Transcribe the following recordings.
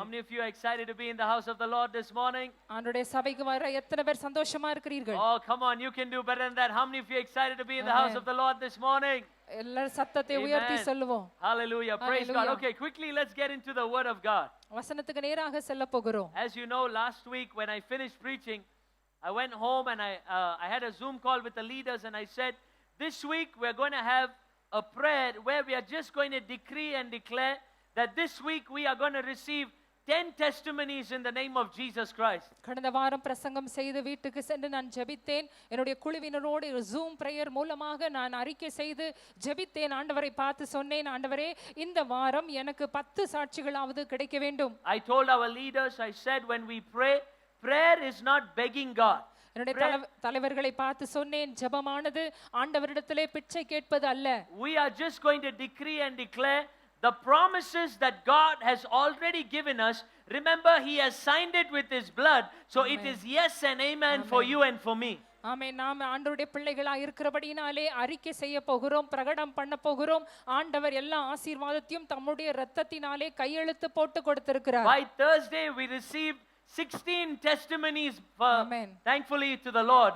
many of you are excited to be in the house of the Lord this morning? ஆண்டவருடைய சபைக்கு வர எத்தனை பேர் சந்தோஷமா இருக்கிறீர்கள்? Oh, come on, you can do better than that. How many of you are excited to be in the house of the Lord this morning? எல்லாரும் சத்தத்தை உயர்த்தி சொல்லுவோம். Hallelujah. Praise God. Okay, quickly let's get into the word of God. வசனத்துக்கு நேராக செல்ல போகிறோம். As you know, last week when I finished preaching, I went home and I had a Zoom call with the leaders and I said, this week we're going to have a prayer where we are just going to decree and declare that this week we are going to receive 10 testimonies in the name of Jesus Christ. கடந்த வாரம் பிரசங்கம் செய்து வீட்டுக்கு சென்று நான் ஜெபித்தேன். என்னுடைய குழுவினரோடு Zoom prayer மூலமாக நான் அறிக்கை செய்து ஜெபித்தேன். ஆண்டவரை பார்த்து சொன்னேன், ஆண்டவரே இந்த வாரம் எனக்கு 10 சாட்சிகளாவது கிடைக்க வேண்டும். I told our leaders, I said, when we pray, prayer is not begging God. என்னுடைய தலைவர்களை பார்த்து சொன்னேன், ஜெபமானது ஆண்டவரிடத்திலே பிச்சை கேட்பது அல்ல. We are just going to decree and declare the promises that God has already given us. Remember, he has signed it with his blood, so it is yes and amen for you and for me. ஆமென். நாம் ஆண்டவருடைய பிள்ளைகளாய் இருக்கிறபடினாலே அறிக்கை செய்ய போகிறோம், பிரகடனம் பண்ண போகிறோம். ஆண்டவர் எல்லா ஆசீர்வாதத்தையும் தம்முடைய இரத்தத்தினாலே கையெழுத்து போட்டு கொடுத்திருக்கிறார். By Thursday we received 16 testimonies, Amen. Thankfully to the Lord.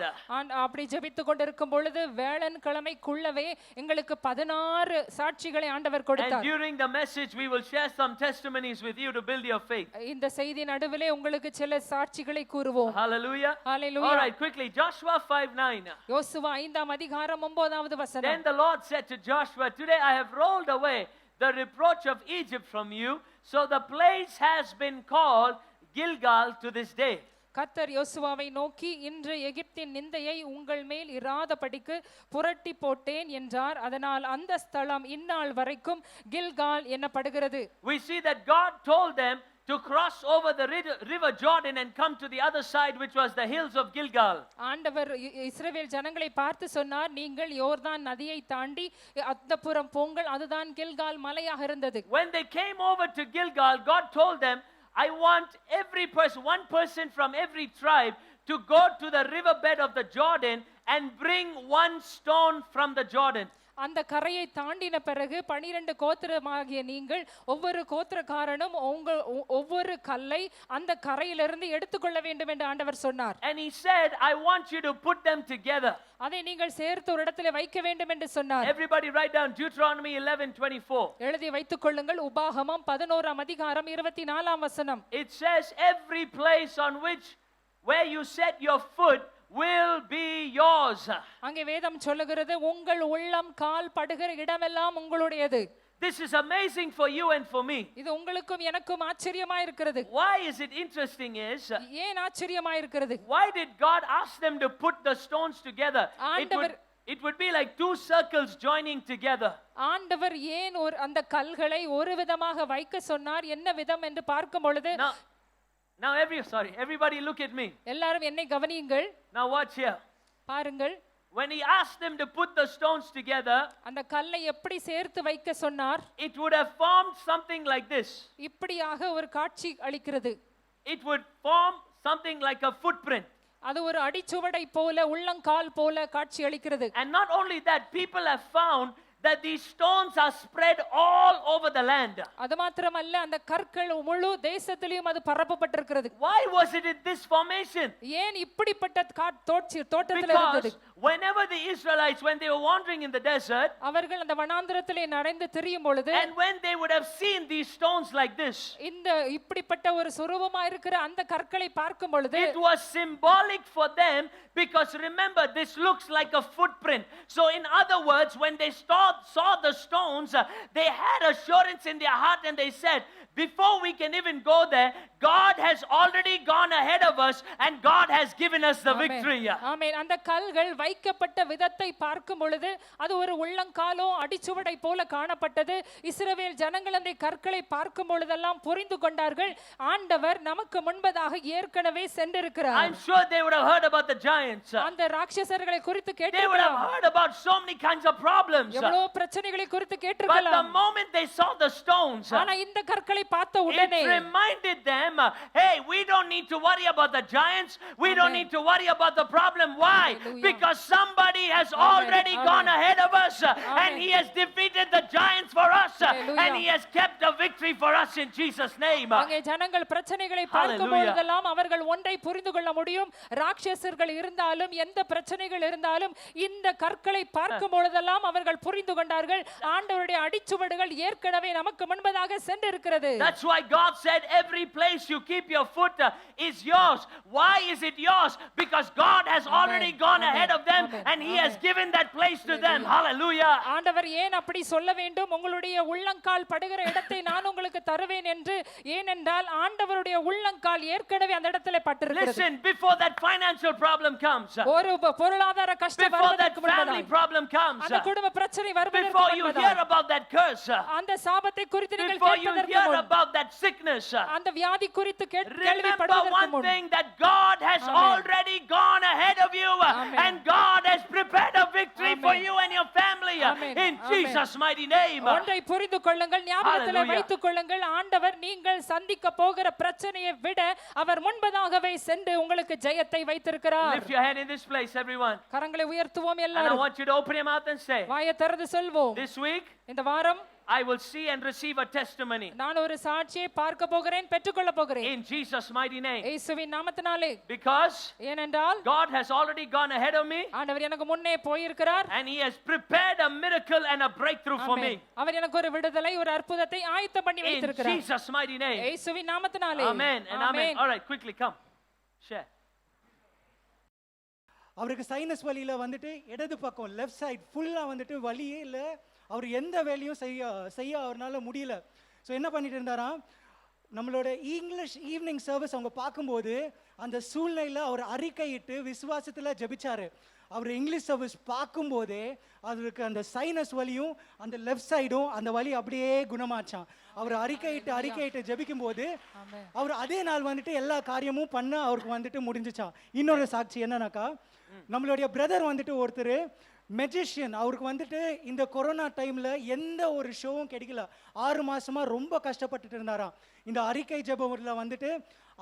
அப்படி ஜெபித்து கொண்டிருக்கும் பொழுது வேளன் கிழமைக்குள்ளவே எங்களுக்கு 16 சாட்சிகளை ஆண்டவர் கொடுத்தார். And during the message we will share some testimonies with you to build your faith. இந்த செய்தி நடுவிலே உங்களுக்கு சில சாட்சிகளை கூறுவோம். Hallelujah. Hallelujah. All right, quickly, Joshua 5:9. யோசுவா 5ஆம் அதிகாரம் 9வது வசனம். Then the Lord said to Joshua, today I have rolled away the reproach of Egypt from you, so the place has been called Gilgal to this day. கர்த்தர் யோசுவாவை நோக்கி, இன்று எகிப்தின் நிந்தையை உங்கள் மேல் இராதபடிக்கு புரட்டி போட்டேன் என்றார். அதனால் அந்த ஸ்தலம் இந்நாள் வரைக்கும் Gilgal என்னப்படுகிறது. We see that God told them to cross over the river Jordan and come to the other side, which was the hills of Gilgal. ஆண்டவர் இஸ்ரவேல் ஜனங்களை பார்த்து சொன்னார், நீங்கள் யோர்தான் நதியை தாண்டி அந்தப்புறம் போங்கள், அதுதான் கில்கால் மலையாக இருந்தது. When they came over to Gilgal, God told them, I want every person, one person from every tribe, to go to the riverbed of the Jordan and bring one stone from the Jordan. அந்த கரையை தாண்டின பிறகு 12 கோத்திரமாகிய நீங்கள் ஒவ்வொரு கோத்திரக்காரனும் ஒவ்வொரு கல்லை அந்த கரையிலிருந்து எடுத்துக்கொள்ள வேண்டும் என்று ஆண்டவர் சொன்னார். And he said, I want you to put them together. அதை நீங்கள் சேர்த்து ஒரு இடத்திலே வைக்க வேண்டும் என்று சொன்னார். Everybody write down Deuteronomy 11:24. எழுதி வைத்துக் கொள்ளுங்கள். உபாகமம் 11ஆம் அதிகாரம் 24ஆம் வசனம். It says, every place on which where you set your foot will be yours. அங்கே வேதம் சொல்லுகிறது, உங்கள் உள்ளம் கால் படுகிற இடமெல்லாம் உங்களுடையது. This is amazing for you and for me. இது உங்களுக்கும் எனக்கும் ஆச்சரியமா இருக்கிறது. Why is it interesting is, ஏன் ஆச்சரியமா இருக்கிறது? why did God ask them to put the stones together? It would be like two circles joining together. ஆண்டவர் ஏன் அந்த கல்களை ஒரு விதமாக வைக்க சொன்னார்? என்ன விதம் என்று பார்க்கும் பொழுது, Now everybody look at me. எல்லாரும் என்னை கவனியுங்கள். Now watch here. பாருங்கள். When he asked them to put the stones together, அந்த கல்லை எப்படி சேர்த்து வைக்க சொன்னார்? it would have formed something like this. இப்படியாக ஒரு காட்சி அளிக்கிறது. It would form something like a footprint. அது ஒரு அடிச்சுவடை போல, உள்ளங்கால் போல காட்சி அளிக்கிறது. And not only that, people have found that these stones are spread all over the land. அது மாத்திரமல்ல, அந்த கற்கள் முழு தேசத்திலும் அது பரப்பப்பட்டிருக்கிறது. Why was it in this formation? ஏன் இப்படிப்பட்ட தோட்டத்தில் இருந்தது? Because whenever the Israelites, when they were wandering in the desert, அவர்கள் அந்த வனாந்திரத்திலே நடந்து திரியும் பொழுது, and when they would have seen these stones like this, இந்த இப்படிப்பட்ட ஒரு சுரூபமா இருக்கிற அந்த கற்களை பார்க்கும் பொழுது, it was symbolic for them, because remember, this looks like a footprint. So in other words, when they saw the stones, they had assurance in their heart and they said, before we can even go there, God has already gone ahead of us and God has given us the victory. ஆமென். அந்த கல்கள் வைக்கப்பட்ட விதத்தை பார்க்கும் பொழுது அது ஒரு உள்ளங்காலோ அடிச்சுவடை போல காணப்பட்டது. இஸ்ரவேல் ஜனங்கள் அந்த கற்களை பார்க்கும் பொழுதெல்லாம் புரிந்து கொண்டார்கள், ஆண்டவர் நமக்கு முன்பதாக ஏற்கனவே சென்றிருக்கிறார். I'm sure they would have heard about the giants. அந்த ராட்சசர்களை குறித்து They would have heard about so many kinds of problems. எவ்வளவு பிரச்சனைகளை குறித்து But கேட்டிருக்கலாம். the moment they saw the stones, ஆனா இந்த கற்களை கற்களை பார்த்த உடனே it reminded them, hey, we don't need to worry about the giants. We don't need to worry about the problem. Why? Hallelujah. Because somebody has already gone ahead of us, and he has defeated the giants for us, Hallelujah. and he has kept the victory for us in Jesus' name. அங்கே ஜனங்கள் பிரச்சனைகளை பார்க்கும் பொழுதெல்லாம் அவர்கள் ஒன்றை புரிந்து கொள்ள முடியும். ராட்சசர்கள் இருந்தாலும் எந்த பிரச்சனைகள் இருந்தாலும் இந்த கற்களை பார்க்கும் பொழுதெல்லாம் அவர்கள் புரிந்து கொண்டார்கள். ஆண்டவருடைய அடிச்சுவடுகள் ஏற்கனவே நமக்கு முன்பதாக சென்றிருக்கிறது. That's why God said every place you keep your foot is yours. Why is it yours? Because God has already gone ahead of them, and he has given that place to them. Hallelujah. ஆண்டவர் ஏன் அப்படி சொல்ல வேண்டும்? உங்களுடைய உள்ளங்கால் படுகிற இடத்தை நான் உங்களுக்கு தருவேன் என்று. ஏனென்றால் ஆண்டவருடைய உள்ளங்கால் ஏற்கனவே அந்த இடத்திலே பட்டிருக்கிறது. Listen, before that financial problem comes, ஒரு பொருளாதார கஷ்டம் before that வருவதற்கு family முன்பதாக, problem comes, அந்த குடும்ப பிரச்சனை வருவதற்கு before you hear முன்பதாக, about that curse, அந்த சாபத்தை குறித்து நீங்கள் before you கேட்பதற்கு hear முன், about that sickness, அந்த வியாதி குறித்து remember கேள்விப்படுவதற்கு one முன், thing, that God has Amen. already gone ahead of you, Amen. and God has prepared a victory for Amen. you and your family Amen. in Amen. Jesus' mighty name. ஒன்றை புரிந்து கொள்ளுங்கள், ஞாபகத்தில் Hallelujah. வைத்துக் கொள்ளுங்கள். ஆண்டவர் நீங்கள் சந்திக்க போகிற பிரச்சனையை விட அவர் முன்பதாகவே சென்று உங்களுக்கு ஜெயத்தை வைத்திருக்கிறார். Lift your hand in this place, everyone. கரங்களை உயர்த்துவோம் And I எல்லாரும். want you to open your mouth and say, வாயை திறந்து சொல்வோம். this week இந்த வாரம் I will see and receive a testimony நான் ஒரு சாட்சியை பார்க்க போகிறேன், பெற்றுக்கொள்ள போகிறேன். in Jesus' mighty name. இயேசுவின் நாமத்தினாலே. Because ஏனென்றால் God has already gone ahead of me, ஆண்டவர் எனக்கு முன்னே போயிருக்கிறார். and he has prepared a miracle and a breakthrough for me. ஆமென். அவர் எனக்கு ஒரு விடுதலை, ஒரு அற்புதத்தை ஆயத்தம் பண்ணி In வைத்திருக்கிறார். Jesus' mighty name. இயேசுவின் நாமத்தினாலே. Amen and amen. All right, quickly come. Share. அவருக்கு சைனஸ் வலியில் வந்துட்டு இடது பக்கம் லெஃப்ட் சைடு ஃபுல்லாக வந்துட்டு வலியே இல்லை. அவர் எந்த வேலையும் செய்ய அவரால் முடியல. ஸோ என்ன பண்ணிட்டு இருந்தாராம், நம்மளோட இங்கிலீஷ் ஈவினிங் சர்வீஸ் அவங்க பார்க்கும்போது அந்த சூழ்நிலையில் அவர் அறிக்கையிட்டு விசுவாசத்தில் ஜெபிச்சாரு. அவர் இங்கிலீஷ் சர்வீஸ் பார்க்கும்போதே அவருக்கு அந்த சைனஸ் வலியும் அந்த லெஃப்ட் சைடும் அந்த வலி அப்படியே குணமாச்சான். அவர் அறிக்கையிட்டு ஜெபிக்கும் போது அவர் அதே நாள் வந்துட்டு எல்லா காரியமும் பண்ண அவருக்கு வந்துட்டு முடிஞ்சிச்சான். இன்னொரு சாட்சி என்னன்னாக்கா, நம்மளுடைய பிரதர் வந்துட்டு ஒருத்தர் மெஜிஷியன். அவருக்கு வந்துட்டு இந்த கொரோனா டைமில் எந்த ஒரு ஷோவும் கிடைக்கல. 6 மாதமாக ரொம்ப கஷ்டப்பட்டுட்டு இருந்தாராம். இந்த அறிக்கை ஜெபத்தில் வந்துட்டு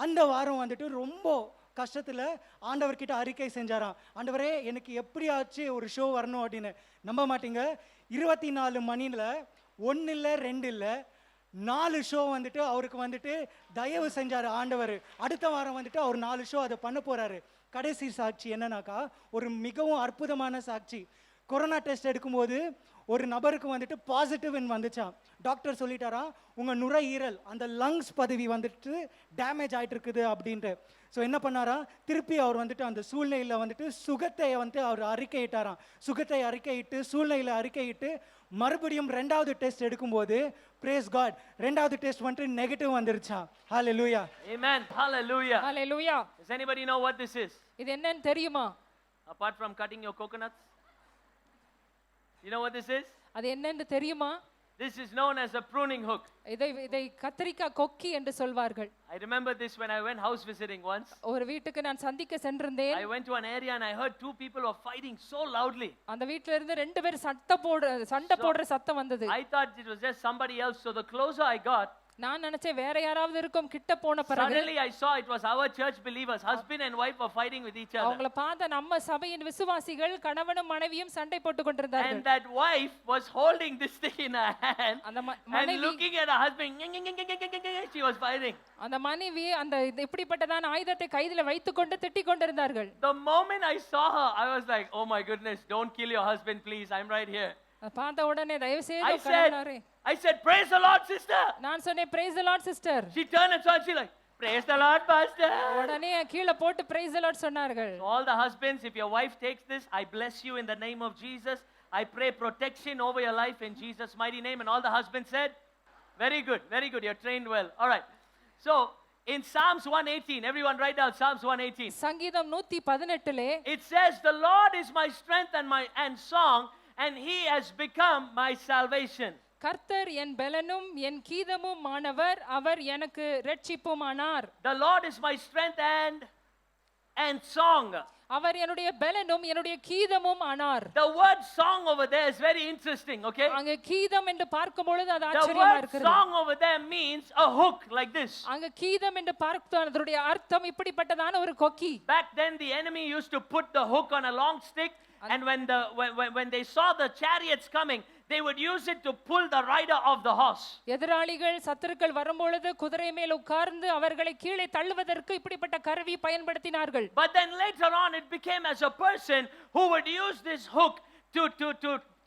அந்த வாரம் வந்துட்டு ரொம்ப கஷ்டத்தில் ஆண்டவர்கிட்ட அறிக்கை செஞ்சாராம். ஆண்டவரே, எனக்கு எப்படியாச்சு ஒரு ஷோ வரணும் அப்படின்னு. நம்ப மாட்டீங்க, 24 மணியில் 1 இல்லை 2 இல்லை 4 ஷோ வந்துட்டு அவருக்கு வந்துட்டு தயவு செஞ்சார் ஆண்டவர். அடுத்த வாரம் வந்துட்டு அவர் 4 ஷோ அதை பண்ண போகிறாரு. கடைசி சாட்சி என்னன்னாக்கா, ஒரு மிகவும் அற்புதமான சாட்சி. கொரோனா டெஸ்ட் எடுக்கும்போது ஒரு நபருக்கு வந்துட்டு பாசிட்டிவ்னு வந்துச்சான். டாக்டர் சொல்லிட்டாரா, உங்கள் நுரையீரல் அந்த லங்ஸ் பதவி வந்துட்டு டேமேஜ் ஆகிட்டு இருக்குது அப்படின்ட்டு. ஸோ என்ன பண்ணாரா, திருப்பி அவர் வந்துட்டு அந்த சூழ்நிலையில் வந்துட்டு சுகத்தை வந்துட்டு அவர் அறிக்கையிட்டாராம். சுகத்தை அறிக்கையிட்டு சூழ்நிலையில் அறிக்கையிட்டு மறுபடியும் 2வது டெஸ்ட் எடுக்கும்போது பிரேஸ் காட் 2வது டெஸ்ட் வந்துட்டு negative வந்துருச்சான். Hallelujah. Amen. Hallelujah. Hallelujah. Does anybody know what this is? இது என்னன்னு தெரியுமா? Apart from cutting your coconuts? You know what this is? அது என்னன்னு தெரியுமா? This is known as a pruning hook. இதை கத்திரிக்காய் கொக்கி என்று சொல்வார்கள். I remember this when I went house visiting once. ஒரு வீட்டுக்கு நான் சந்திக்க சென்றிருந்தேன். I went to an area and I heard 2 people were fighting so loudly. அந்த வீட்ல இருந்து 2 பேர் சண்டை போடுற சத்தம் வந்தது. I thought it was just somebody else. So the closer I got, நான் நினைச்சேன் வேற யாராவது இருக்கும். கிட்ட போன பிறகு suddenly I saw it was our church believers. Husband and wife were fighting with each other. அவங்கள பார்த்த நம்ம சபையின் விசுவாசிகள் கணவனும் மனைவியும் சண்டை போட்டுக் கொண்டிருந்தார்கள். And that wife was holding this thing in her hand அந்த and மனைவி looking at her husband. She was fighting. அந்த மனைவி அந்த இப்படிப்பட்டதான ஆயுதத்தை கையில வைத்துக்கொண்டு திட்டிக் கொண்டிருந்தார்கள். The moment I saw her, I was like, oh my goodness, don't kill your husband, please. I'm right here. பார்த்த உடனே தயவு செய்து கணவனாரே. I said, praise the Lord, sister. நான் சொன்னேன் praise the Lord sister. She turned and saw it. She like, praise the Lord, pastor. உடனே கீழ போட்டு praise the Lord சொன்னார்கள். So all the husbands, if your wife takes this, I bless you in the name of Jesus. I pray protection over your life in Jesus' mighty name. And all the husbands said, very good, very good. You're trained well. All right. So in Psalms 118, everyone write down Psalms 118. சங்கீதம் 118லே It says, the Lord is my strength and song, and he has become my salvation. கர்த்தர் என் பெலனும் என் கீதமும் ஆனவர், அவர் எனக்கு இரட்சிப்புமானார். The Lord is my strength and song. அவர் என்னுடைய பெலனும் என்னுடைய கீதமும் ஆனார். The word song over there is very interesting, okay? அங்க கீதம் என்று பார்க்கும் பொழுது அது The ஆச்சரியமா word இருக்கிறது. song over there means a hook like this. அங்க கீதம் என்று பார்ப்பதனுடைய அர்த்தம் இப்படிப்பட்டதான ஒரு கொக்கி. Back then the enemy used to put the hook on a long stick, and when they saw the chariots coming, they would use it to pull the rider of the horse. எதிராளிகள் சத்துருக்கள் வரும்பொழுது குதிரை மேல் உட்கார்ந்து அவர்களை கீழே தள்ளுவதற்கு இப்படிப்பட்ட கருவி பயன்படுத்தினார்கள். But then later on it became as a person who would use this hook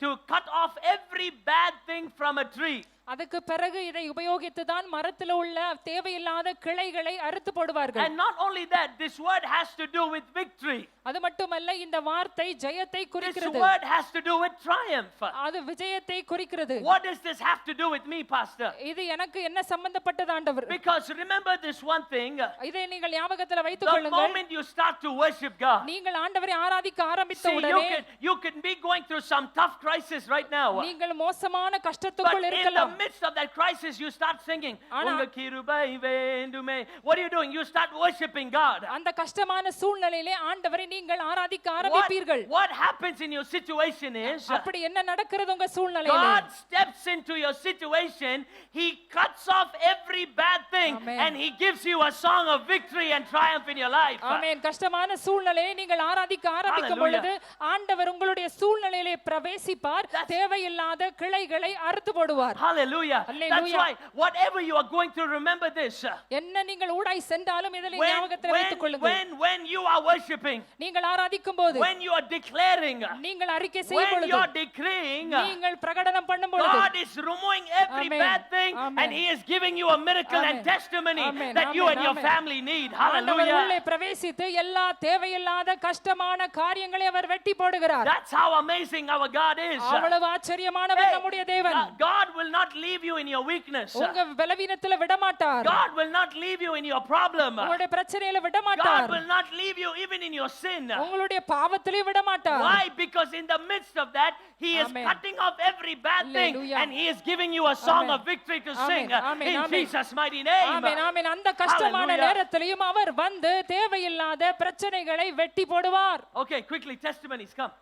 to cut off every bad thing from a tree. அதுக்கு பிறகு இதை உபயோகித்து தான் மரத்தில் உள்ள தேவையில்லாத கிளைகளை அறுத்து போடுவார்கள். And not only that, this word has to do with victory. அது மட்டுமல்ல, இந்த வார்த்தை ஜெயத்தை This குறிக்கிறது. word has to do with triumph. அது விஜயத்தை குறிக்கிறது. What does this have to do with me, pastor? இது எனக்கு என்ன சம்பந்தப்பட்டது ஆண்டவர்? Because remember this one thing, இதை நீங்கள் ஞாபகத்தில் வைத்துக் the கொள்ளுங்கள். moment you start to worship God, நீங்கள் ஆண்டவரை ஆராதிக்க ஆரம்பித்த see, உடனே you can be going through some tough crisis right now. நீங்கள் மோசமான But கஷ்டத்துக்குள் in the இருக்கலாம். midst of that crisis, you start singing. ஆனா- "Unga kirubai vendume." What are you doing? You start worshiping God. அந்த கஷ்டமான சூழ்நிலையிலே ஆண்டவரை நீங்கள் ஆராதிக்க What, ஆரம்பிப்பீர்கள். what happens in your situation is, அப்படி என்ன நடக்கிறது உங்க சூழ்நிலையிலே? God steps into your situation, He cuts off every bad thing, Amen. and He gives you a song of victory and triumph in your life. ஆமென். கஷ்டமான சூழ்நிலையை நீங்கள் ஆராதிக்க ஆரம்பிக்கும் Hallelujah. பொழுது ஆண்டவர் உங்களுடைய சூழ்நிலையிலே பிரவேசிப்பார். தேவையில்லாத கிளைகளை அறுத்து போடுவார். Hallelujah. Hallelujah. That's why whatever you are going through, remember this. என்ன நீங்கள் ஊடாய் சென்றாலும் இதில் ஞாபகத்தில் வைத்துக் கொள்ளுங்கள். When you are worshiping, நீங்கள் ஆராதிக்கும் போது, when you are declaring, நீங்கள் அறிக்கை செய்யும் when பொழுது, you are decreeing, நீங்கள் பிரகடனம் பண்ணும் பொழுது, God is removing every Amen. bad thing, Amen. and He is giving you a miracle and Amen. testimony Amen. that you Amen. and your Amen. family need. ஆண்டவர் உள்ளே Hallelujah. பிரவேசித்து எல்லா தேவையில்லாத கஷ்டமான காரியங்களை அவர் வெட்டி போடுகிறார். That's how amazing our God is. அவ்வளவு ஆச்சரியமானவர் Hey, நம்முடைய தேவன். God will not leave you in your weakness. உங்க பலவீனத்துல விட மாட்டார். God will not leave you in your problem. உங்களுடைய பிரச்சனையில விட God மாட்டார். will not leave you even in your sin. உங்களுடைய பாவத்திலே விட மாட்டார். Why? Because in the midst of that, He is Amen. cutting off every bad thing, Hallelujah. and He is giving you a song Amen. of victory to Amen. sing Amen. in Amen. Jesus' mighty name. ஆமென் ஆமென். அந்த கஷ்டமான Hallelujah. நேரத்திலேயும் அவர் வந்து தேவையில்லாத பிரச்சனைகளை வெட்டி போடுவார். Okay, quickly, testimonies come.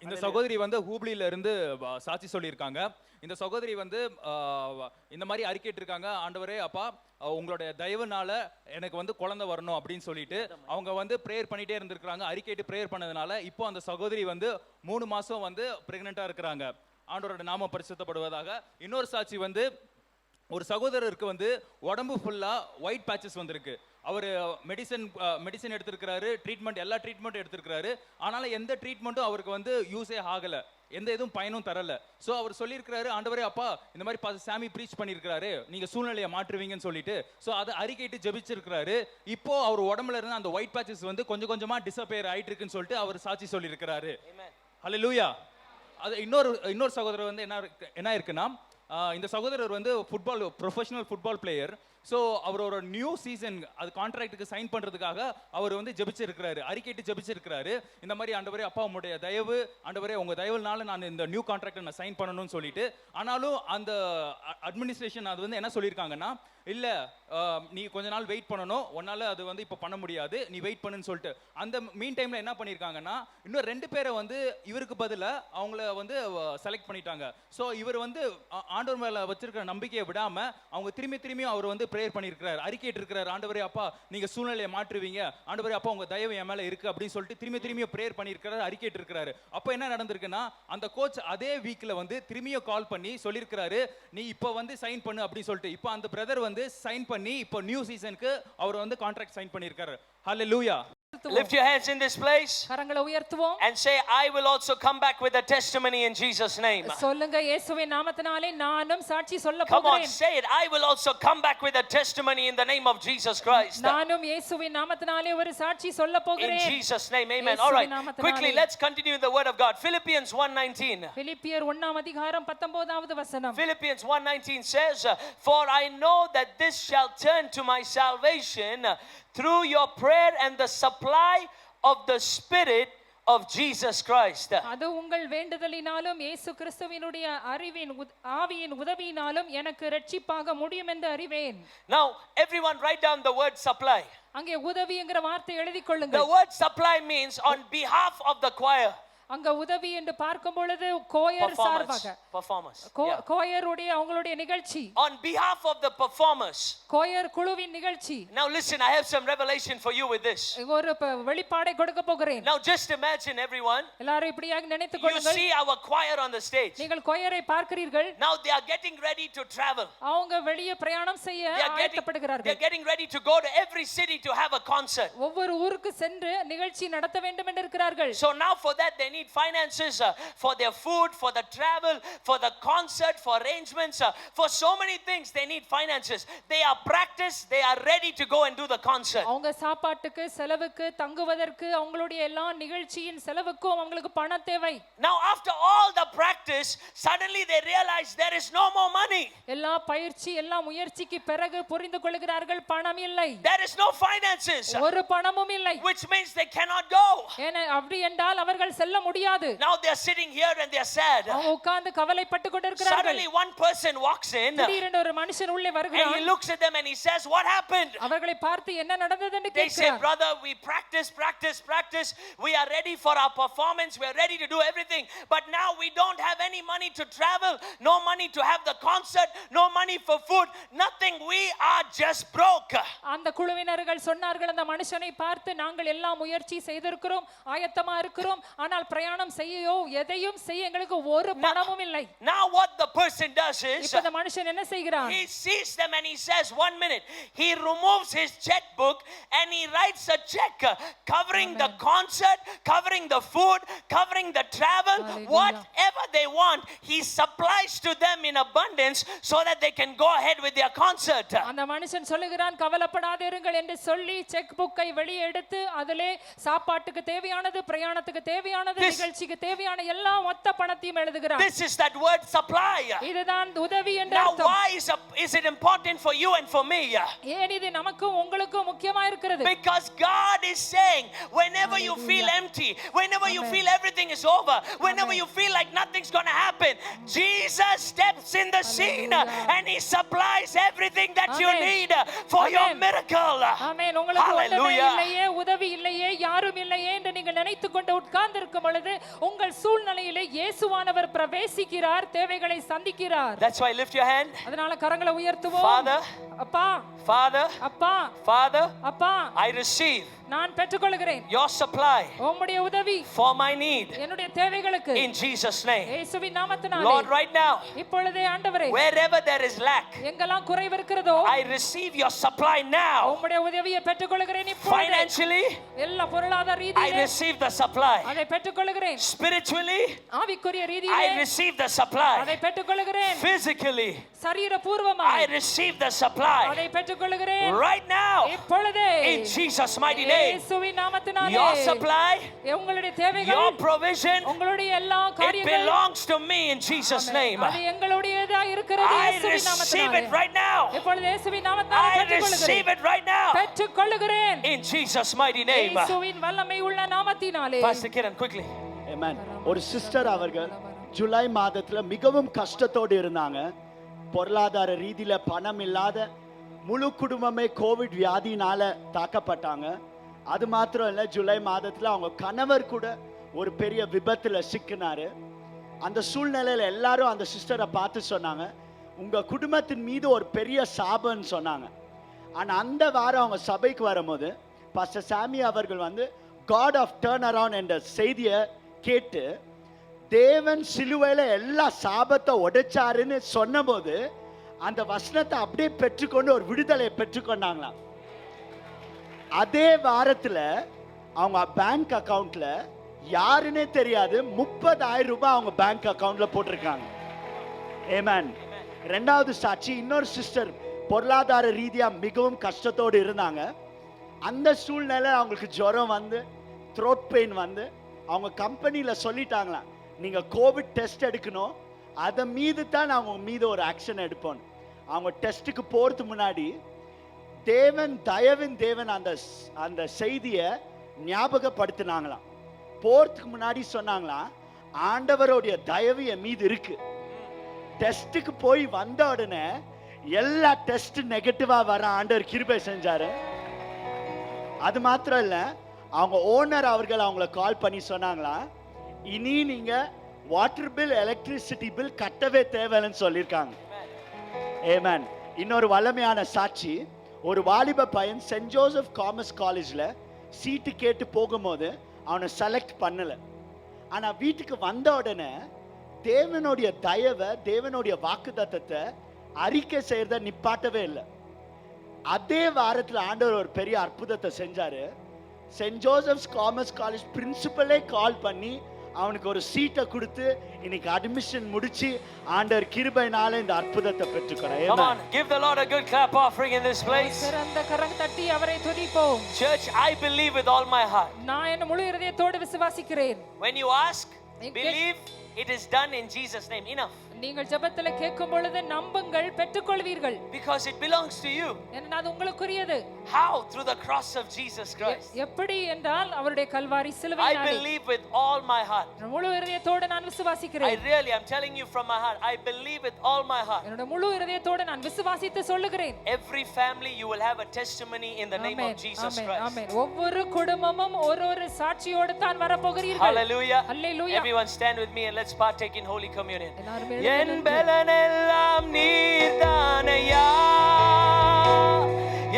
இந்த சகோதரி வந்து ஹூப்ளியில இருந்து சாட்சி சொல்லியிருக்காங்க. இந்த சகோதரி வந்து இந்த மாதிரி அறிக்கைட்டு இருக்காங்க, ஆண்டவரே அப்பா உங்களுடைய தயவுனால எனக்கு வந்து குழந்தை வரணும் அப்படின்னு சொல்லிட்டு அவங்க வந்து ப்ரேயர் பண்ணிட்டே இருந்திருக்காங்க. அறிக்கைட்டு ப்ரேயர் பண்ணதுனால இப்போ அந்த சகோதரி வந்து 3 மாசம் வந்து பிரெக்னெண்டா இருக்கிறாங்க. ஆண்டவரோட நாமம் பரிசுத்தப்படுவதாக. இன்னொரு சாட்சி வந்து ஒரு சகோதரருக்கு வந்து உடம்பு ஃபுல்லா ஒயிட் பேச்சஸ் வந்திருக்கு. அவர் மெடிசன் எடுத்திருக்கிறாரு, ட்ரீட்மெண்ட் எல்லா ட்ரீட்மெண்ட்டும் எடுத்திருக்கிறாரு. ஆனாலும் எந்த ட்ரீட்மெண்ட்டும் அவருக்கு வந்து யூஸே ஆகலை, எந்த எதுவும் பயனும் தரல. ஸோ அவர் சொல்லியிருக்கிறாரு, ஆண்டவரே அப்பா இந்த மாதிரி சாமி ப்ரீச் பண்ணியிருக்கிறாரு, நீங்கள் சூழ்நிலையை மாற்றுவீங்கன்னு சொல்லிட்டு. ஸோ அதை அறிக்கைட்டு ஜெபிச்சிருக்கிறாரு. இப்போ அவர் உடம்புல இருந்து அந்த ஒயிட் பேச்சஸ் வந்து கொஞ்சம் கொஞ்சமாக டிஸப்பியர் ஆயிட்டு இருக்குன்னு சொல்லிட்டு அவர் சாட்சி சொல்லியிருக்கிறாரு. ஹல்லேலூயா. அது இன்னொரு சகோதரர் வந்து என்ன இருக்குன்னா, இந்த சகோதரர் வந்து ப்ரொஃபஷனல் ஃபுட்பால் பிளேயர். ஸோ அவரோட நியூ சீசன் அது கான்ட்ராக்டுக்கு சைன் பண்ணுறதுக்காக அவர் வந்து ஜெபிச்சிருக்கிறாரு, அறிக்கைட்டு ஜெபிச்சிருக்கிறாரு. இந்த மாதிரி ஆண்டவரே அப்பா உங்களுடைய தயவு, ஆண்டவரே உங்கள் தயவுனால நான் இந்த நியூ கான்ட்ராக்டை நான் சைன் பண்ணணும்னு சொல்லிட்டு. ஆனாலும் அந்த அட்மினிஸ்ட்ரேஷன் அது வந்து என்ன சொல்லியிருக்காங்கன்னா, இல்லை நீ கொஞ்ச நாள் வெயிட் பண்ணணும், உன்னால் அது வந்து இப்போ பண்ண முடியாது, நீ வெயிட் பண்ணுன்னு சொல்லிட்டு. அந்த மீன் டைமில் என்ன பண்ணியிருக்காங்கன்னா, இன்னும் 2 பேரை வந்து இவருக்கு பதிலாக அவங்கள வந்து செலக்ட் பண்ணிட்டாங்க. ஸோ இவர் வந்து ஆண்டவர் மேலே வச்சிருக்கிற நம்பிக்கையை விடாமல் அவங்க திரும்பியும் அவர் வந்து ப்ரேயர் பண்ணியிருக்கிறார், அறிக்கைட்டு இருக்கிறார், ஆண்டவரே அப்பா நீங்கள் சூழ்நிலையை மாற்றுவீங்க, ஆண்டவரே அப்பா உங்கள் தயவு என் மேலே இருக்குது அப்படின்னு சொல்லிட்டு திரும்பியும் ப்ரேயர் பண்ணியிருக்கிறார், அறிக்கைட்டு இருக்கிறாரு. அப்போ என்ன நடந்திருக்குன்னா, அந்த கோச் அதே வீக்கில் வந்து திரும்பியும் கால் பண்ணி சொல்லியிருக்கிறாரு, நீ இப்போ வந்து சைன் பண்ணு அப்படின்னு சொல்லிட்டு. இப்போ அந்த பிரதர் வந்து சைன் பண்ணி இப்போ நியூ சீசனுக்கு அவர் வந்து கான்ட்ராக்ட் சைன் பண்ணியிருக்காரு. ஹல்லேலூயா. Lift your hands in this place கரங்களை உயர்த்துவோம் and say, I will also come back with a testimony in Jesus' name. சொல்லுங்க, இயேசுவின் நாமத்தினாலே நானும் சாட்சி சொல்ல Come on, போகிறேன். say it. I will also come back with a testimony in the name of Jesus Christ. நானும் இயேசுவின் நாமத்தினாலே ஒரு சாட்சி சொல்ல In போகிறேன். Jesus' name, amen. All right, quickly, let's continue the word of God. Philippians 1:19. பிலிப்பியர் 1:19 வசனம். Philippians 1:19 says, for I know that this shall turn to my salvation through your prayer and the supply of the Spirit of Jesus Christ. அது உங்கள் வேண்டுதலினாலும் இயேசு கிறிஸ்துவினுடைய ஆவியின் உதவியினாலும் எனக்கு இரட்சிப்பாக முடியும் என்று அறிவேன். Now everyone write down the word supply. அங்கே உதவிங்கிற வார்த்தை எழுதிக் கொள்ளுங்கள். The word supply means on behalf of the choir. அங்க உதவி என்று பார்க்கும் பொழுது கோயர் சார்பாக performers கோயருடைய அவங்களுடைய நிகழ்ச்சி, on behalf of the performers, quire குழுவின் நிகழ்ச்சி. Now listen, I have some revelation for you with this. ஒரு வெளிப்பாடை கொடுக்க போகிறேன். Now just imagine everyone, எல்லாரும் இப்படியாக நினைத்துக் you கொள்ளுங்கள். see our choir on the stage. நீங்கள் கோயரை பார்க்கிறீர்கள். Now they are getting ready to travel. அவங்க வெளியே பிரயாணம் செய்ய ஆயத்தப்படுகிறார்கள். They are getting ready to go to every city to have a concert. ஒவ்வொரு ஊருக்கு சென்று நிகழ்ச்சி நடத்த வேண்டும் என்று இருக்கிறார்கள். So now for that they need finances, for their food, for the travel, for the concert, for arrangements, for so many things they need finances. They are practiced, they are ready to go and do the concert. அவங்க சாப்பாட்டுக்கு, செலவுக்கு, தங்குவதற்கு, அவங்களுடைய எல்லா நிகழ்ச்சியின் செலவுக்கும் அவங்களுக்கு பணம் தேவை. Now after all the practice, suddenly they realize there is no more money. எல்லா பயிற்சி, எல்லா முயற்சிக்கு பிறகு புரிந்து கொள்கிறார்கள் பணம் இல்லை. There is no finances. ஒரு பணமும் இல்லை. Which means they cannot go. அப்படி என்றால் அவர்கள் செல்ல முடியாது. Now they are sitting here and they are sad. அவங்க உட்கார்ந்து கவலைப்பட்டு கொண்டிருக்கிறார்கள். Suddenly one person walks in. திடீரென்று ஒரு மனுஷன் உள்ளே வருகிறான். And he looks at them and he says, what happened? அவர்களை பார்த்து என்ன நடந்தது என்று They say, கேட்கிறார். brother, we practice. We are ready for our performance. We are ready to do everything. But now we don't have any money to travel, no money to have the concert, no money for food, nothing. We are just broke. அந்த குழுவினர்கள் சொன்னார்கள், அந்த மனுஷனை பார்த்து, நாங்கள் எல்லா முயற்சி செய்திருக்கிறோம், ஆயத்தமா இருக்கிறோம், ஆனால் பிரயாணம் செய்யோ எதையும் செய்ய எங்களுக்கு ஒரு பணமும் இல்லை. Now what the person does is, இப்ப அந்த மனுஷன் என்ன செய்கிறான்? he sees them and he says, 1 minute. He removes his checkbook and he writes a check covering the concert, covering the food, covering the travel, whatever they want. He supplies to them in abundance so that they can go ahead with their concert. அந்த மனுஷன் சொல்லுகிறான், கவலைப்படாதீர்கள் என்று சொல்லி check புக்கை வெளியே எடுத்து அதிலே சாப்பாட்டுக்கு தேவையானது, பிரயாணத்துக்கு தேவையானது, நிகழ்ச்சிக்கு தேவையான எல்லா மொத்த பணத்தையும் எழுதுகிறான். This is that word supply. இதுதான் உதவி என்ற Now அர்த்தம். why is it important for you and for me? ஏன் இது நமக்கும் உங்களுக்கும் முக்கியமா இருக்கிறது? Because God is saying, whenever you feel empty, whenever you feel everything is over, whenever you feel like nothing's going to happen, Jesus steps in the scene and he supplies everything that you need for your miracle. ஆமென். உங்களுக்கு ஒன்றுமே இல்லையே, உதவி இல்லையே, யாரும் இல்லையே என்று நீங்கள் நினைத்துக் கொண்டு உட்கார்ந்து இருக்கும் பொழுது உங்கள் சூழ்நிலையிலே இயேசுவானவர் பிரவேசிக்கிறார், தேவைகளை சந்திக்கிறார். That's why lift your hand. அதனால கரங்களை உயர்த்துவோம். Father, அப்பா, Father, அப்பா, Father, அப்பா, I receive நான் பெற்றுக்கொள்கிறேன் your supply உம்முடைய உதவி for my need என்னுடைய தேவைகளுக்கு in Jesus name. இயேசுவின் நாமத்தினாலே. Lord, right now, இப்பொழுதே ஆண்டவரே, wherever there is lack, எங்கெல்லாம் குறைவு இருக்கிறதோ I receive your supply now. உம்முடைய உதவியை பெற்றுக்கொள்கிறேன் இப்பொழுதே. Financially, எல்லா பொருளாதார I ரீதியிலே receive the supply. அதை பெற்றுக்கொள்கிறேன். Spiritually, ஆவிக்குரிய I ரீதியிலே receive the supply. அதை பெற்றுக்கொள்கிறேன். Physically, சரீரபூர்வமாய் I receive the supply. அதை பெற்றுக்கொள்கிறேன் Right now, இப்பொழுதே in Jesus' mighty name. இயேசுவின் நாமத்தினாலே. Your supply, உங்களுடைய தேவைகள், your provision, உங்களுடைய எல்லா it காரியங்கள் belongs to me in Jesus' name. அது எங்களுடையதா இருக்கிறது I இயேசுவின் receive நாமத்தினாலே. it right now. இப்பொழுது இயேசுவின் நாமத்தினாலே I பெற்றுக்கொள்கிறேன். receive it right now. பெற்றுக்கொள்கிறேன் In Jesus' mighty name. இயேசுவின் வல்லமை உள்ள நாமத்தினாலே. Pastor Kiran, quickly. ஆமென். ஒரு சிஸ்டர் அவர்கள் ஜூலை மாதத்துல மிகவும் கஷ்டத்தோடு இருந்தாங்க. பொருளாதார ரீதியில பணம் இல்லாத முழு குடும்பமே கோவிட் வியாதினால தாக்கப்பட்டாங்க. அது மாத்திரம் இல்ல, ஜூலை மாதத்துல அவங்க கணவர் கூட ஒரு பெரிய விபத்துல சிக்கினாரு. அந்த சூழ்நிலையில எல்லாரும் அந்த சிஸ்டரை பார்த்து சொன்னாங்க, உங்க குடும்பத்தின் மீது ஒரு பெரிய சாபம்னு சொன்னாங்க. ஆனா அந்த வாரம் அவங்க சபைக்கு வரும்போது பாஸ்டர் சாமி அவர்கள் காட் ஆஃப் டர்ன் அரவுண்ட் என்ற செய்தியை கேட்டு தேவன் சிலுவையில எல்லா சாபத்தை உடைச்சாருன்னு சொன்னபோது அந்த வசனத்தை அப்படியே பெற்றுக்கொண்டு ஒரு விடுதலை பெற்றுக்கொண்டாங்களாம். அதே வாரத்துல அவங்க பேங்க் அக்கவுண்ட்ல யாருன்னே தெரியாது 30,000 ரூபாய் அவங்க பேங்க் அக்கவுண்ட்ல போட்டிருக்காங்க. ஆமென். ரெண்டாவது சாட்சி, இன்னொரு சிஸ்டர் பொருளாதார ரீதியா மிகவும் கஷ்டத்தோடு இருந்தாங்க. அந்த சூழ்நிலை அவங்களுக்கு ஜுரம் த்ரோட் பெயின் அவங்க கம்பெனியில சொல்லிட்டாங்களாம், நீங்க கோவிட் டெஸ்ட் எடுக்கணும், அதை மீது தான் அவங்க மீது ஒரு ஆக்ஷன் எடுப்போம். அவங்க டெஸ்ட்டுக்கு போறதுக்கு முன்னாடி தயவின் தேவன் அந்த செய்தியை ஞாபகப்படுத்தினாங்களாம். போறதுக்கு முன்னாடி சொன்னாங்களா, ஆண்டவருடைய தயவு என் மீது இருக்கு. டெஸ்ட்டுக்கு போய் வந்த உடனே எல்லா டெஸ்ட் நெகட்டிவா வர ஆண்டவர் கிருபை செஞ்சாரு. அது மாத்திரம் இல்ல, அவங்க ஓனர் அவர்கள் அவங்கள கால் பண்ணி சொன்னாங்களா, இனி நீங்க வாட்டர் பில், எலக்ட்ரிசிட்டி பில் கட்டவே தேவைன்னு சொல்லியிருக்காங்க. ஆமென். இன்னொரு வல்லமையான சாட்சி, ஒரு வாலிப பையன் சென்ட் ஜோசப் காமர்ஸ் காலேஜ்ல சீட்டு கேட்டு போகும்போது அவனை செலக்ட் பண்ணல. ஆனா வீட்டுக்கு வந்த உடனே தேவனுடைய தயவை, தேவனுடைய வாக்குத்தத்தத்தை அறிக்கை செய்யறத நிப்பாட்டவே இல்லை. அதே வாரத்தில் ஆண்டவர் ஒரு பெரிய அற்புதத்தை செஞ்சாரு. சென்ட் ஜோசப்ஸ் காமர்ஸ் காலேஜ் பிரின்சிபலே கால் பண்ணி அவனுக்கு ஒரு சீட்டை கொடுத்து இன்னைக்கு அட்மிஷன் முடிச்சு ஆண்டவர் கிருபையினால இந்த அற்புதத்தை பெற்றுக்கிறார். Come on, give the Lord a good clap offering in this place. சிறந்த கரம் தட்டி அவரை துதிப்போம். Church, I believe with all my heart. நான் என் முழு இதயத்தோடு விசுவாசிக்கிறேன். When you ask, believe it is done in Jesus' name. Enough. நீங்கள் ஜெபத்தில் கேட்கும் பொழுது நம்புங்கள், பெற்றுக்கொள்வீர்கள். Because it belongs to you. ஏன்னா அது உங்களுக்குரியது. How? Through the cross of Jesus Christ. எப்படி என்றால் அவருடைய Kalvari I சிலுவையினாலே. believe with all my heart. முழு இதயத்தோடு நான் I விசுவாசிக்கிறேன். really am telling you from my heart. I believe with all my heart. என்னோட முழு இதயத்தோடு நான் விசுவாசித்து சொல்லுகிறேன். Every family you will have a testimony in the name of Jesus Christ. ஆமென். ஒவ்வொரு குடும்பமும் ஒரு சாட்சியோடு தான் வர போகிறீர்கள். Hallelujah. Hallelujah. Everyone stand with me and let's partake in Holy Communion. எல்லாரும் என் பலனெல்லாம் நீர்தானையா,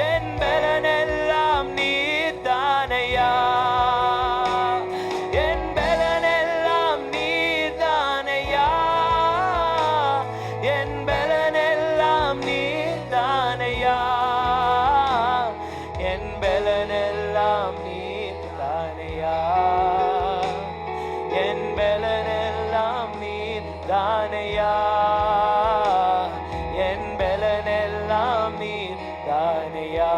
என் பலனெல்லாம் நீர்தானையா, என் பலனெல்லாம் நீர்தானையா, என் பலனெல்லாம் நீர்தானையா, என் பலனெல்லாம் நீர்தானையா, என் பலனெல்லாம் நீர்தானையா, என் பலனெல்லாம் நீர்தானையா,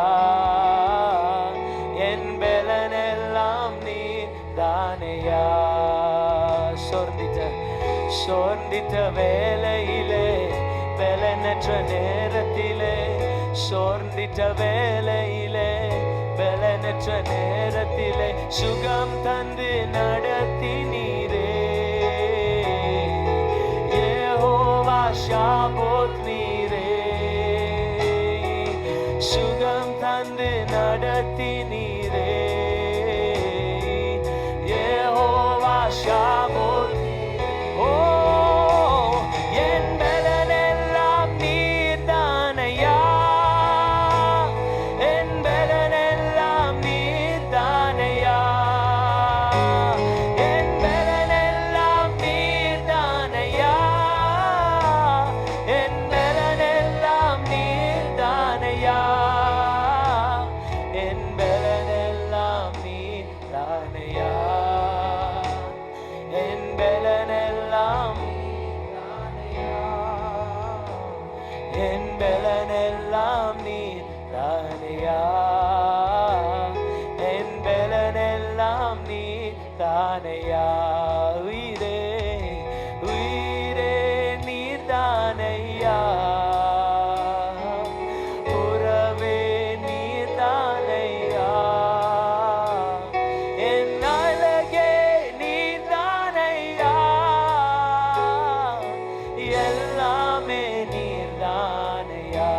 என் பலனெல்லாம் நீர்தானையா. சோர்ந்திட்ட வேளையிலே, பலனற்ற நேரத்திலே, சோர்ந்திட்ட வேளையிலே, பலனற்ற நேரத்திலே சுகம் தந்து நடத்தினீரே. யெகோவா ஷாபோத் நீரே, சுகம் தந்து நடத்தினீரே. யெகோவா ஷாபோத். ஓ, என் பலனெல்லாம் நீர்தானையா, என் பலனெல்லாம் நீர்தானையா, என் பலனெல்லாம் நீர்தானையா, என் பலனெல்லாம் நீர்தானையா, என் பலனெல்லாம் நீர்தானையா, என் பலனெல்லாம் நீர்தானையா, என் பலனெல்லாம் நீர்தானையா, என் பலனெல்லாம் நீர்தானையா. உயிரே உயிரே நீர்தானையா, உறவே நீர்தானையா, என் அழகே நீர்தானையா, எல்லாமே நீர்தானையா.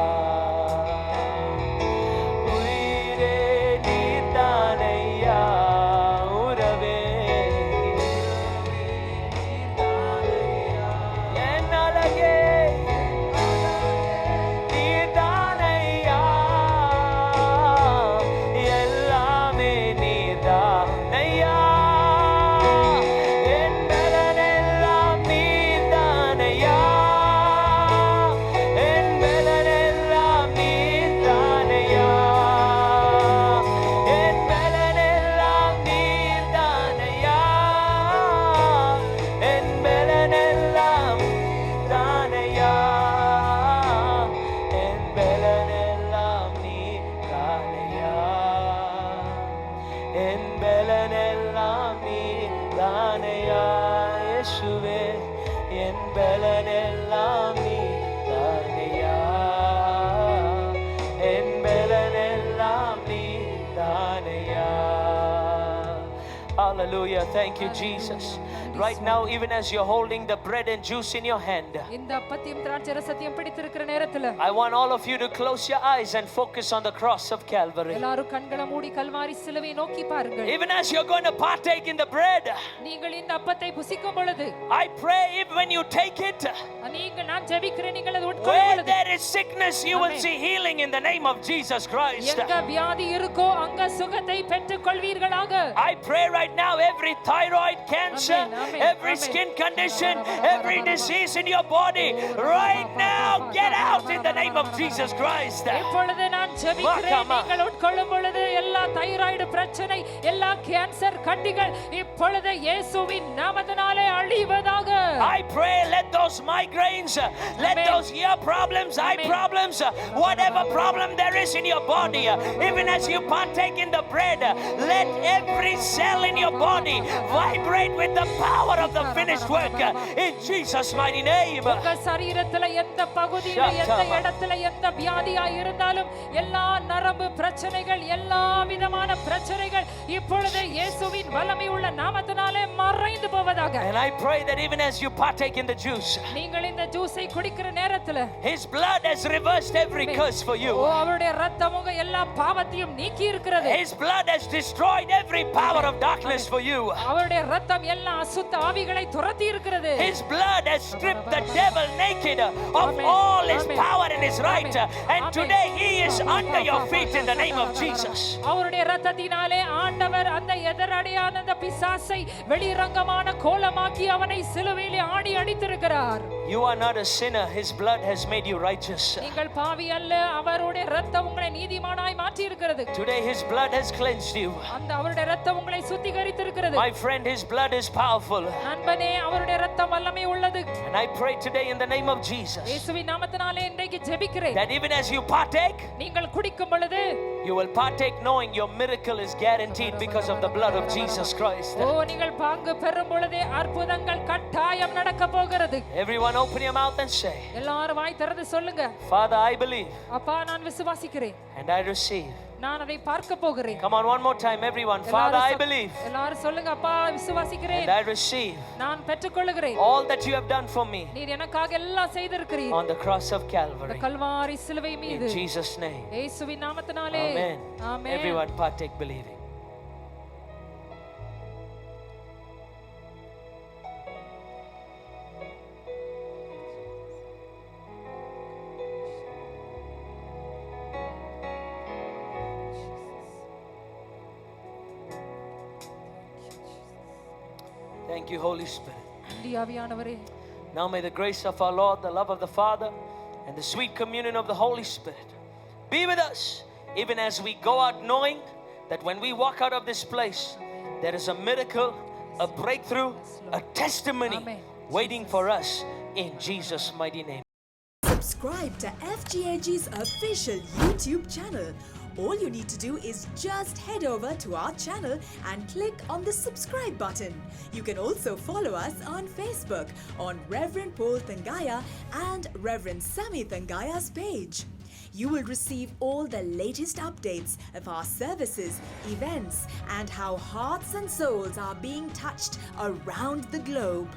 உயிரே நீர்தானையா, உறவே நீர்தானையா, என் அழகே நீர்தானையா, எல்லாமே நீர்தானையா, என் பலனெல்லாம் நீர்தானையா, என் பலனெல்லாம் நீர்தானையா, என் பலனெல்லாம் நீர்தானையா, என் பலனெல்லாம் நீர்தானையா, என் பலனெல்லாம் நீர்தானையா, என் பலனெல்லாம் நீர்தானையா. இயேசுவே, என் பலனெல்லாம் நீர்தானையா, என் பலனெல்லாம் நீர்தானையா. Hallelujah. Thank you, Jesus. Right now, even as you're holding the bread and juice in your hand, இந்த அப்பத்தையும் திராட்சை ரசத்தையும் பிடித்திருக்கிற நேரத்துல I want all of you to close your eyes and focus on the cross of Calvary. எல்லாரும் கண்களை மூடி கல்வாரி சிலுவையை நோக்கி பாருங்கள். Even as you're going to partake in the bread, நீங்கள் இந்த அப்பத்தை புசிக்கும் பொழுது I pray if when you take it, நீங்கள் நான் ஜெபிக்கிறேன் நீங்கள் அதை உட்கொள்ளும் where பொழுது there is sickness, you will see healing in the name of Jesus Christ. எங்க வியாதி இருக்கோ அங்க சுகத்தை பெற்றுக் கொள்வீர்களாக. I pray right now every thyroid cancer, Amen. every Amen. skin condition, every disease in your body, right now get out in the name of Jesus Christ. இப்பொழுது நான் ஜெபிக்கிறேன் நீங்கள் உட்கொள்ளும் பொழுது எல்லா தைராய்டு பிரச்சனை எல்லா கேன்சர் கட்டிகள் இப்பொழுது இயேசுவின் நாமத்தினாலே அழிவதாக. I pray let those migraines, let Amen. those ear problems, eye Amen. problems, whatever problem there is in your body, even as you partake in the bread, let every cell in your body vibrate with the power of the finished work in Jesus' mighty name. உங்க சரீரத்துல எந்த பகுதியில எந்த இடத்துல எந்த வியாதியா இருந்தாலும் எல்லா நரம்பு பிரச்சனைகள் எல்லா விதமான பிரச்சனைகள் இப்பொழுது இயேசுவின் வல்லமை உள்ள நாமத்தினாலே மறைந்து போவதாக. And I pray that even as you partake in the juice, நீங்கள் இந்த ஜூஸை குடிக்கிற நேரத்துல His blood has reversed every curse for you. அவருடைய இரத்தம் உங்க எல்லா பாவத்தையும் நீக்கி இருக்கிறது. His blood has destroyed every power of darkness for you. அவருடைய இரத்தம் எல்லா அசுத்த ஆவிகளை துரத்தி இருக்கிறது. His blood has stripped the devil naked of Amen. all his Amen. power and his right. Amen. And Amen. today he is under your feet in the name of Jesus. அவருடைய இரத்தத்தினாலே ஆண்டவர் அந்த எதிரடையான அந்த பிசாசை வெளிரங்கமான கோலமாக்கி அவனை சிலுவையிலே ஆடி அடித்திருக்கிறார். You are not a sinner. His blood has made you righteous. நீங்கள் பாவி அல்ல, அவருடைய இரத்தம் உங்களை நீதிமானாய் மாற்றி இருக்கிறது. Today his blood has cleansed you. அந்த அவருடைய இரத்தம் உங்களை சுத்திகரித்திருக்கிறது. My friend, his blood is powerful. நண்பனே, அவருடைய இரத்தம் வல்லமை உள்ளது. And I pray today in the name of Jesus இயேசுவின் நாமத்தினாலே இன்றைக்கு ஜெபிக்கிறேன். that even as you partake, நீங்கள் குடிக்கும் பொழுது you will partake knowing your miracle is guaranteed because of the blood of Jesus Christ. நீங்கள் பங்கு பெறும் பொழுதே அற்புதங்கள் கட்டாயம் நடக்க போகிறது. Everyone open your mouth and say, எல்லாரும் வாய் திறந்து சொல்லுங்க, Father, I believe அப்பா நான் விசுவாசிக்கிறேன், and I receive. நான் அதை பார்க்க போகிறேன். Come on, one more time, everyone. Father, I believe எல்லாரும் சொல்லுங்க, அப்பா விசுவாசிக்கிறேன், and I receive நான் பெற்றுக்கொள்கிறேன். all that you have done for me நீர் எனக்காக எல்லாம் செய்திருக்கிறீர் on the cross of Calvary. Kalvari சிலுவை In மீது Jesus' name. இயேசுவின் நாமத்தினாலே Amen. Amen. Everyone partake believing. Thank you, Holy Spirit. நன்றி ஆவியானவரே. Now may the grace of our Lord, the love of the Father, and the sweet communion of the Holy Spirit be with us, even as we go out knowing that when we walk out of this place, there is a miracle, a breakthrough, a testimony Amen. waiting for us in Jesus' mighty name. Subscribe to FGAG's official YouTube channel. All you need to do is just head over to our channel and click on the subscribe button. You can also follow us on Facebook on Reverend Paul Thangaya and Reverend Sammy Thangaya's page. You will receive all the latest updates of our services, events, and how hearts and souls are being touched around the globe.